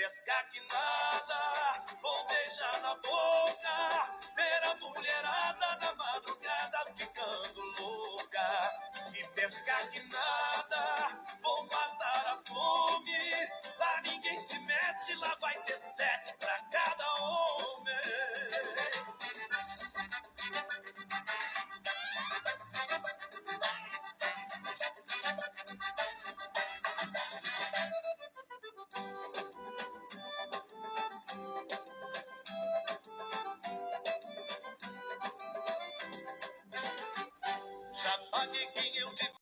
pescar que nada, vou beijar na boca, ver a mulherada na madrugada ficando louca. E pescar que nada, vou matar a fome, lá ninguém se mete, lá vai ter 7 pra cada um.